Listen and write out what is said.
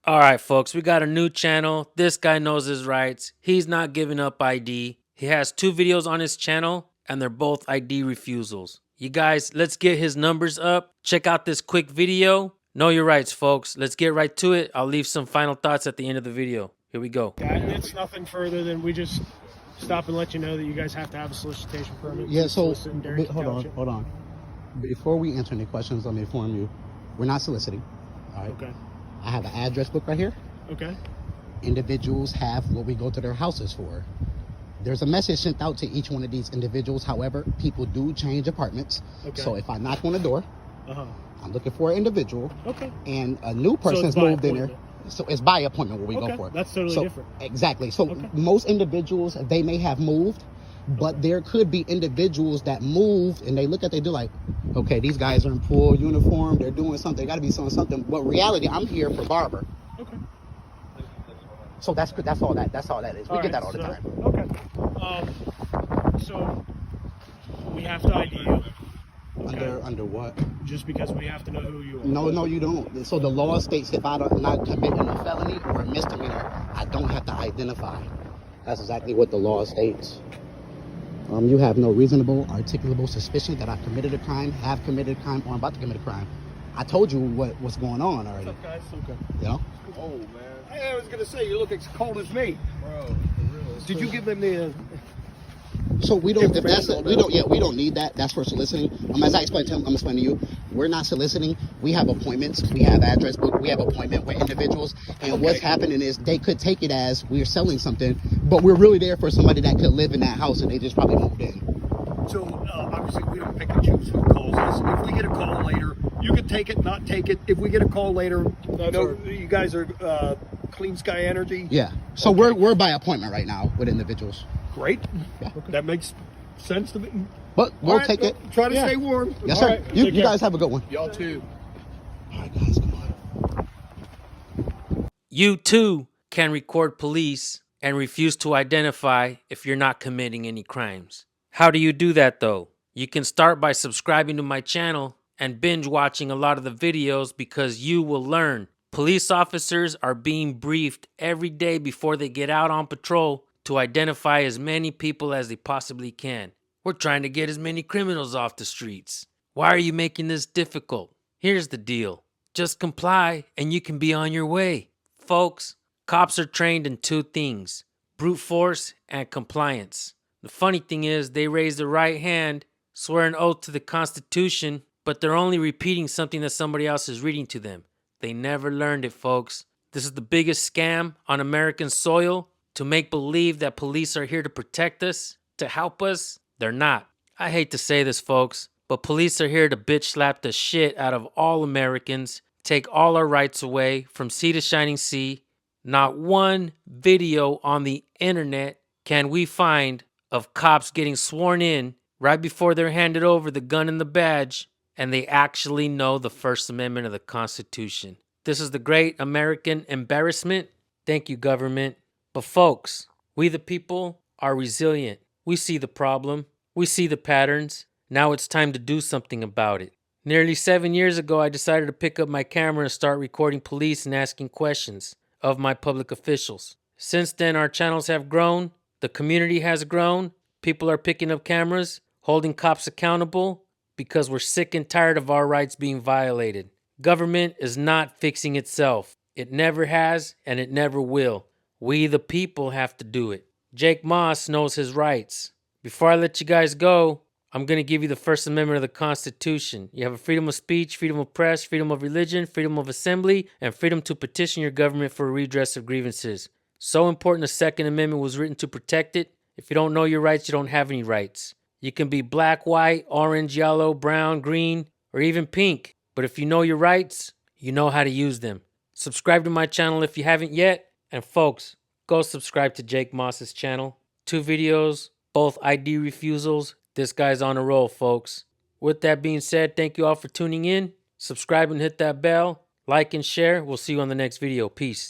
All right, folks, we got a new channel. This guy knows his rights. He's not giving up ID. He has 2 videos on his channel, and they're both ID refusals. You guys, let's get his numbers up. Check out this quick video. Know your rights, folks. Let's get right to it. I'll leave some final thoughts at the end of the video. Here we go. Yeah, and it's nothing further than we just stop and let you know that you guys have to have a solicitation permit. Yeah, so hold on. Before we answer any questions, let me inform you, we're not soliciting. All right. Okay. I have an address book right here. Okay. Individuals have what we go to their houses for. There's a message sent out to each one of these individuals. However, people do change apartments. Okay. So if I knock on the door, I'm looking for an individual. Okay. And a new person's moved in there. So it's by appointment what we go for. That's totally different. Exactly. So most individuals, they may have moved, but there could be individuals that moved and they look at, they do like, okay, these guys are in full uniform, they're doing something, they got to be doing something. But reality, I'm here for barber. Okay. So that's all that is. We get that all the time. Okay. So we have to ID you. Okay. Under what? Just because we have to know who you are. No, you don't. So the law states if I'm not committing a felony or a misdemeanor, I don't have to identify. That's exactly what the law states. You have no reasonable, articulable suspicion that I've committed a crime, have committed a crime, or I'm about to commit a crime. I told you what's going on already. What's up, guys? Okay. You know? Oh, man. Hey, I was going to say, you look as cold as me. Bro, for real. Did you give them the... So we don't, if that's, we don't need that. That's for soliciting. As I explained to him, I'm explaining to you, we're not soliciting. We have appointments. We have address book. We have appointment with individuals. And what's happening is they could take it as we're selling something, but we're really there for somebody that could live in that house and they just probably moved in. So, obviously, we don't pick and choose who calls us. If we get a call later, you can take it, not take it. If we get a call later, you guys are Clean Sky Energy. Yeah. So we're by appointment right now with individuals. Great. Yeah. That makes sense to me. But we'll take it. Try to stay warm. Yes, sir. Right. You guys have a good one. Y'all too. All right, guys, come on. You too can record police and refuse to identify if you're not committing any crimes. How do you do that though? You can start by subscribing to my channel and binge watching a lot of the videos because you will learn. Police officers are being briefed every day before they get out on patrol to identify as many people as they possibly can. We're trying to get as many criminals off the streets. Why are you making this difficult? Here's the deal. Just comply and you can be on your way. Folks, cops are trained in 2 things, brute force and compliance. The funny thing is they raise their right hand, swear an oath to the Constitution, but they're only repeating something that somebody else is reading to them. They never learned it, folks. This is the biggest scam on American soil. To make believe that police are here to protect us, to help us, they're not. I hate to say this, folks, but police are here to bitch slap the shit out of all Americans, take all our rights away from sea to shining sea. Not one video on the internet can we find of cops getting sworn in right before they're handed over the gun and the badge, and they actually know the First Amendment of the Constitution. This is the great American embarrassment. Thank you, government. But folks, we the people are resilient. We see the problem. We see the patterns. Now it's time to do something about it. Nearly 7 years ago, I decided to pick up my camera and start recording police and asking questions of my public officials. Since then, our channels have grown. The community has grown. People are picking up cameras, holding cops accountable because we're sick and tired of our rights being violated. Government is not fixing itself. It never has and it never will. We the people have to do it. Jake Moss knows his rights. Before I let you guys go, I'm going to give you the First Amendment of the Constitution. You have a freedom of speech, freedom of press, freedom of religion, freedom of assembly, and freedom to petition your government for a redress of grievances. So important the Second Amendment was written to protect it. If you don't know your rights, you don't have any rights. You can be black, white, orange, yellow, brown, green, or even pink. But if you know your rights, you know how to use them. Subscribe to my channel if you haven't yet. And folks, go subscribe to Jake Moss's channel. 2 videos, both ID refusals. This guy's on a roll, folks. With that being said, thank you all for tuning in. Subscribe and hit that bell. Like and share. We'll see you on the next video. Peace.